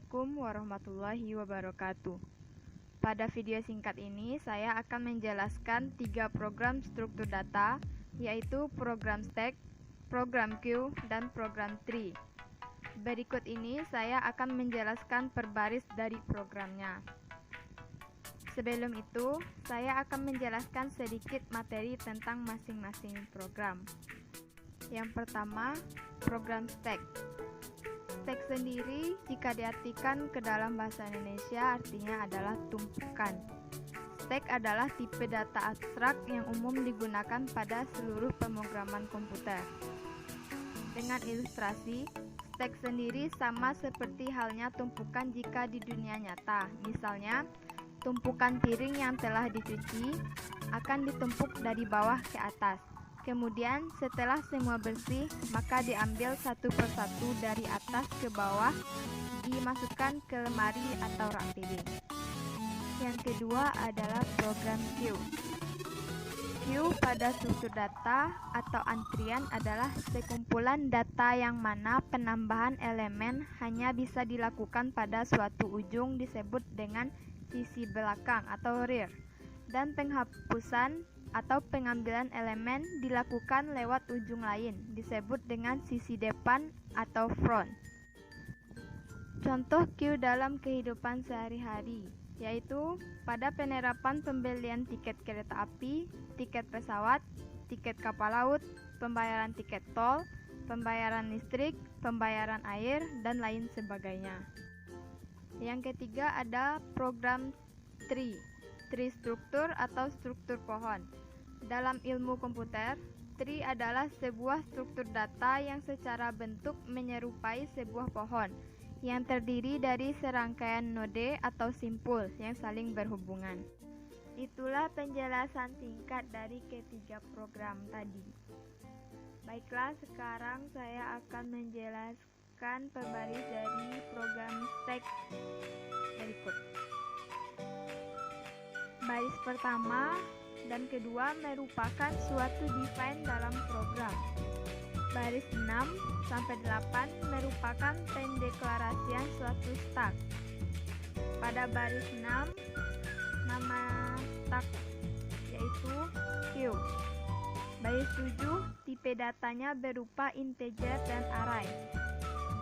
Assalamualaikum warahmatullahi wabarakatuh. Pada video singkat ini, saya akan menjelaskan 3 program struktur data, yaitu program Stack, program Queue, dan program Tree. Berikut ini saya akan menjelaskan per baris dari programnya. Sebelum itu, saya akan menjelaskan sedikit materi tentang masing-masing program. Yang pertama, program Stack. Stack sendiri jika diartikan ke dalam bahasa Indonesia artinya adalah tumpukan. Stack adalah tipe data abstrak yang umum digunakan pada seluruh pemrograman komputer. Dengan ilustrasi, stack sendiri sama seperti halnya tumpukan jika di dunia nyata. Misalnya, tumpukan piring yang telah dicuci akan ditumpuk dari bawah ke atas. Kemudian setelah semua bersih, maka diambil satu persatu dari atas ke bawah, dimasukkan ke lemari atau rak piring. Yang kedua adalah program Queue. Queue pada struktur data atau antrian adalah sekumpulan data yang mana penambahan elemen hanya bisa dilakukan pada suatu ujung disebut dengan sisi belakang atau rear, dan penghapusan atau pengambilan elemen dilakukan lewat ujung lain, disebut dengan sisi depan atau front. Contoh queue dalam kehidupan sehari-hari, yaitu pada penerapan pembelian tiket kereta api, tiket pesawat, tiket kapal laut, pembayaran tiket tol, pembayaran listrik, pembayaran air, dan lain sebagainya. Yang ketiga ada program Tree. Tree struktur atau struktur pohon. Dalam ilmu komputer, tree adalah sebuah struktur data yang secara bentuk menyerupai sebuah pohon yang terdiri dari serangkaian node atau simpul yang saling berhubungan. Itulah penjelasan singkat dari ketiga program tadi. Baiklah, sekarang saya akan menjelaskan per baris dari program Stack berikut. Baris pertama dan kedua merupakan suatu define dalam program. Baris 6 sampai 8 merupakan pendeklarasian suatu stack. Pada baris 6, nama stack yaitu queue. Baris 7, tipe datanya berupa integer dan array.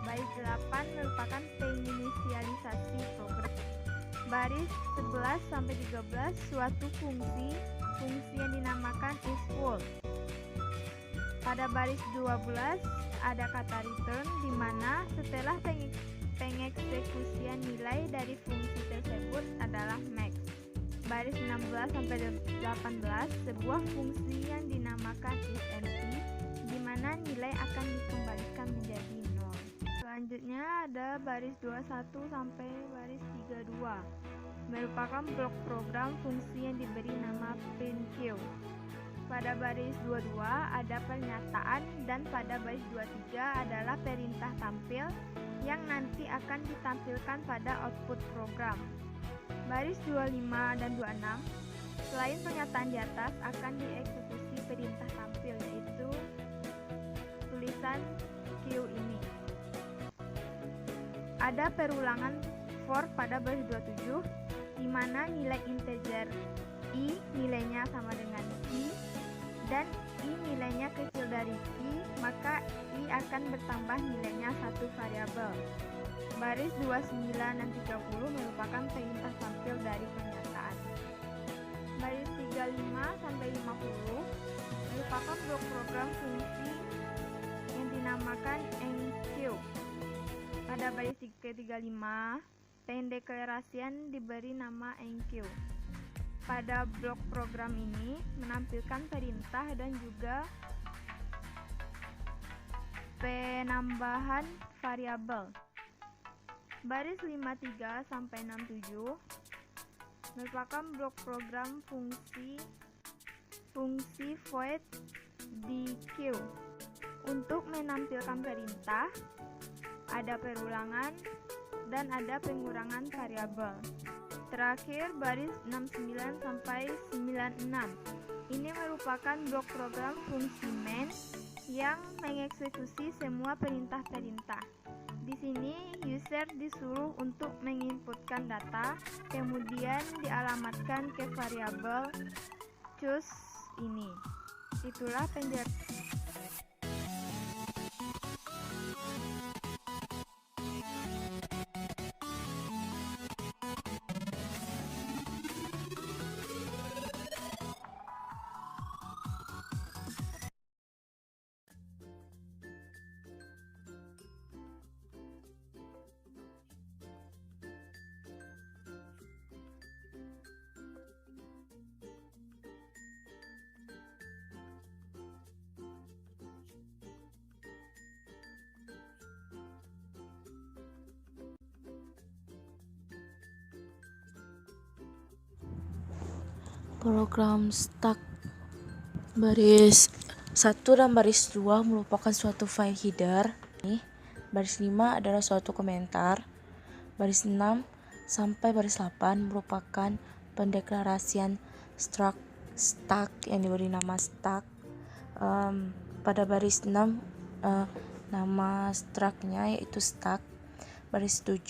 Baris 8 merupakan penginisialisasi program. Baris 11 sampai 13 suatu fungsi yang dinamakan isFull. Pada baris 12 ada kata return di mana setelah pengeksekusian nilai dari fungsi tersebut adalah max. Baris 16 sampai 18 sebuah fungsi yang dinamakan isEmpty di mana nilai akan dikembalikan menjadi 0. Selanjutnya ada baris 21 sampai baris 32 merupakan blok program fungsi yang diberi nama printQ. Pada baris 22 ada pernyataan dan pada baris 23 adalah perintah tampil yang nanti akan ditampilkan pada output program. Baris 25 dan 26 selain pernyataan di atas akan dieksekusi perintah tampil, yaitu tulisan Q ini. Ada perulangan for pada baris 27 di mana nilai integer i nilainya sama dengan i dan i nilainya kecil dari i, maka i akan bertambah nilainya satu variabel. Baris 29 dan 30 merupakan perintah tampil dari pernyataan. Baris 35 sampai 50 merupakan blok program fungsi yang dinamakan enqueue. Pada baris ke-35 pendeklarasian diberi nama enqueue. Pada blok program ini menampilkan perintah dan juga penambahan variabel. Baris 53 sampai 67 merupakan blok program fungsi void di queue. Untuk menampilkan perintah, ada perulangan dan ada pengurangan variabel. Terakhir baris 69 sampai 96. Ini merupakan blok program fungsi main yang mengeksekusi semua perintah-perintah. Di Di sini user disuruh untuk menginputkan data, kemudian dialamatkan ke variabel choose ini. Itulah penjelasan. Program stack baris 1 dan baris 2 merupakan suatu file header. Baris 5 adalah suatu komentar. Baris 6 sampai baris 8 merupakan pendeklarasian stack yang diberi nama stack. Pada baris 6 nama stacknya yaitu stack. Baris 7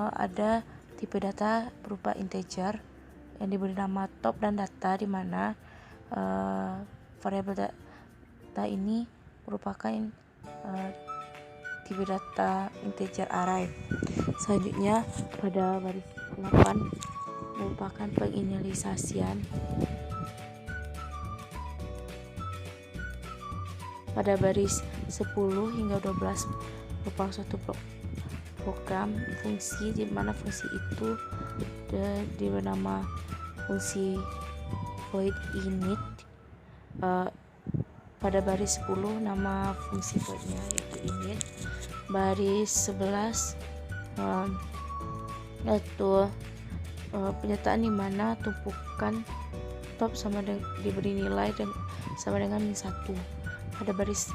ada tipe data berupa integer yang diberi nama top dan data, di mana variabel data ini merupakan tipe data integer array. Selanjutnya pada baris 8 merupakan penginisialisasian. Pada baris 10 hingga 12 merupakan suatu program fungsi, di mana fungsi itu diberi nama fungsi void init. Pada baris 10 nama fungsi voidnya yaitu init. Baris 11 yaitu penyataan di mana tumpukan top sama dengan diberi nilai dan sama dengan min 1. Pada baris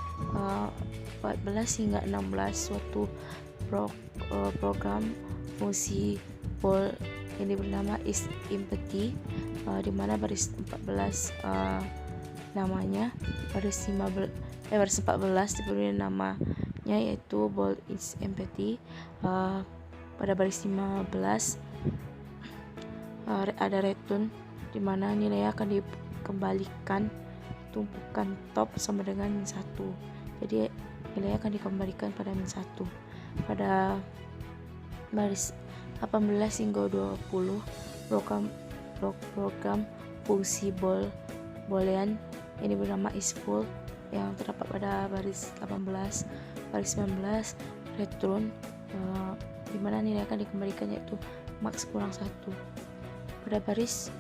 14 hingga 16 suatu program fungsi bool yang diberi nama isEmpty, di mana baris 14 namanya, baris 14 diberi namanya yaitu bool isEmpty. Pada baris 15 ada return, di mana nilai akan dikembalikan tumpukan top sama dengan min 1. Jadi nilai akan dikembalikan pada min 1. Pada baris 18 hingga 20 program fungsi boolean yang diberi nama isFull yang terdapat pada baris 18. Baris 19 return, di mana nilai akan dikembalikan yaitu max kurang 1. Pada baris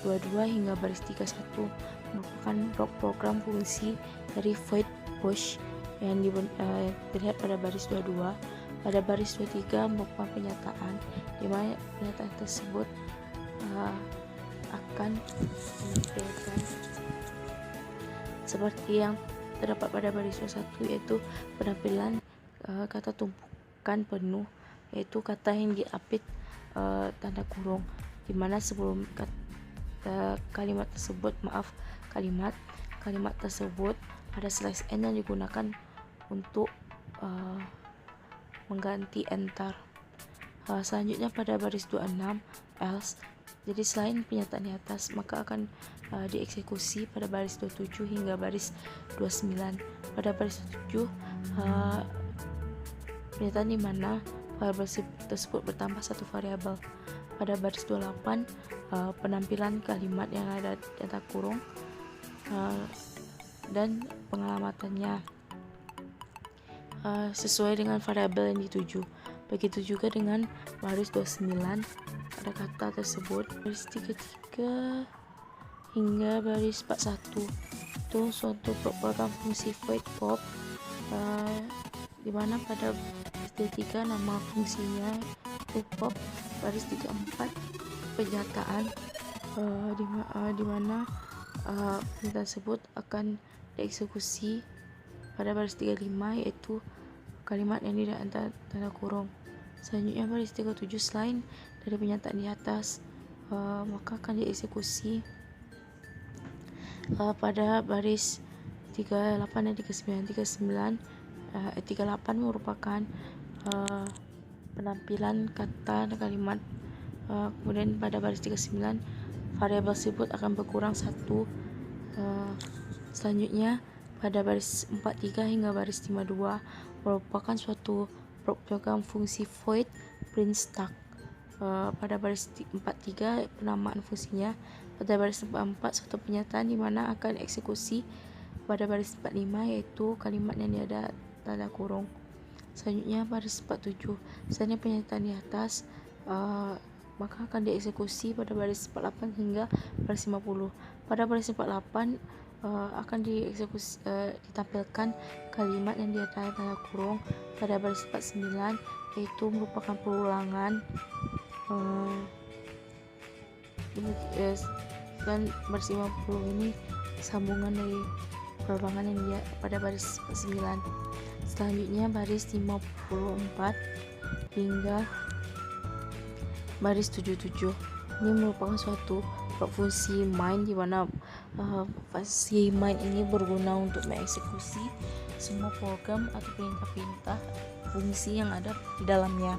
22 hingga baris 31 merupakan program fungsi dari void push yang dilihat pada baris 22. Pada baris 23 merupakan penyataan, di mana penyataan tersebut akan menampilkan seperti yang terdapat pada baris 21, yaitu penampilan kata tumpukan penuh, yaitu kata yang diapit tanda kurung, di mana sebelum kalimat tersebut ada slash n yang digunakan untuk mengganti enter. Selanjutnya pada baris 26 else, jadi selain penyataan di atas maka akan dieksekusi pada baris 27 hingga baris 29. Pada baris 27 penyataan di mana variabel tersebut bertambah satu variabel. Pada baris 28 penampilan kalimat yang ada tanda kurung dan pengalamatannya sesuai dengan variabel yang dituju. Begitu juga dengan baris 29 ada kata tersebut. Baris 33 hingga baris 41 itu suatu program fungsi void pop, di mana pada baris 33 nama fungsinya itu pop. Baris 34 penyataan, di mana penyataan tersebut akan dieksekusi pada baris 35, yaitu kalimat yang tidak tanda kurung. Selanjutnya baris 37 selain dari penyataan di atas maka akan dieksekusi pada baris 38 dan 39. 38 merupakan penampilan kata dan kalimat. Kemudian pada baris 39 variabel tersebut akan berkurang 1. Selanjutnya pada baris 43 hingga baris 52 merupakan suatu program fungsi void print stack. Pada baris 43 penamaan fungsinya, pada baris 44 suatu pernyataan di mana akan eksekusi, pada baris 45 yaitu kalimat yang tiada tanda kurung. Selanjutnya baris 47 misalnya pernyataan di atas maka akan dieksekusi pada baris 48 hingga baris 50. Pada baris 48 akan dieksekusi ditampilkan kalimat yang tiada tanda kurung. Pada baris 49 yaitu merupakan perulangan dan baris 50 ini sambungan dari perulangan yang dia pada baris 9. Selanjutnya baris 54 hingga baris 77 ini merupakan suatu fungsi main di mana fungsi main ini berguna untuk mengeksekusi semua program atau perintah-perintah fungsi yang ada di dalamnya.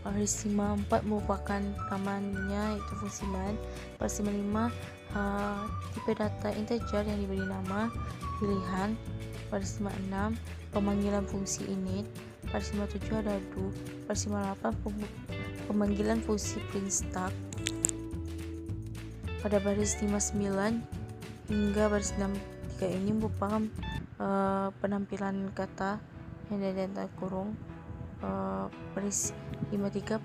Baris 54 merupakan namanya yaitu fungsi main. Baris 55 tipe data integer yang diberi nama pilihan. Baris 56 pemanggilan fungsi init. Baris 57 ada do. Baris 58 pemanggilan fungsi print stack. Pada baris 59 hingga baris 63 ini merupakan penampilan kata yang ada tanda kurung. Baris 53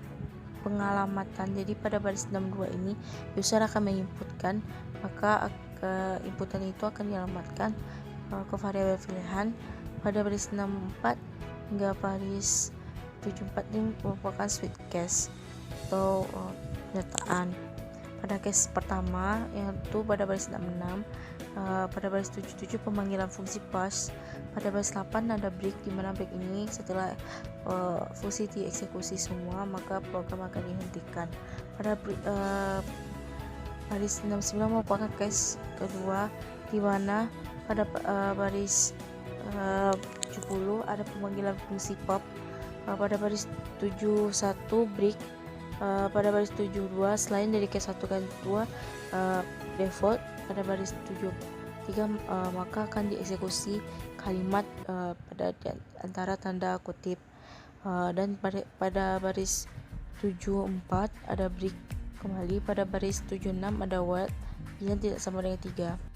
pengalamatan. Jadi pada baris 62 ini user akan menginputkan, maka inputan itu akan dialamatkan ke variabel pilihan. Pada baris 64 hingga baris 74 ini merupakan switch case atau pernyataan. Pada case pertama yaitu pada baris 66, pada baris 77 pemanggilan fungsi pass. Pada baris 8 ada break, di mana break ini setelah fungsi dieksekusi semua maka program akan dihentikan. Pada baris 69 merupakan case kedua di mana pada baris 70 ada pemanggilan fungsi pop. Pada baris 71 break. Pada baris 72 selain dari case 1 dan 2 default. Pada baris 73 maka akan dieksekusi kalimat pada antara tanda kutip. Dan pada baris 74 ada break kembali. Pada baris 76 ada while yang tidak sama dengan 3.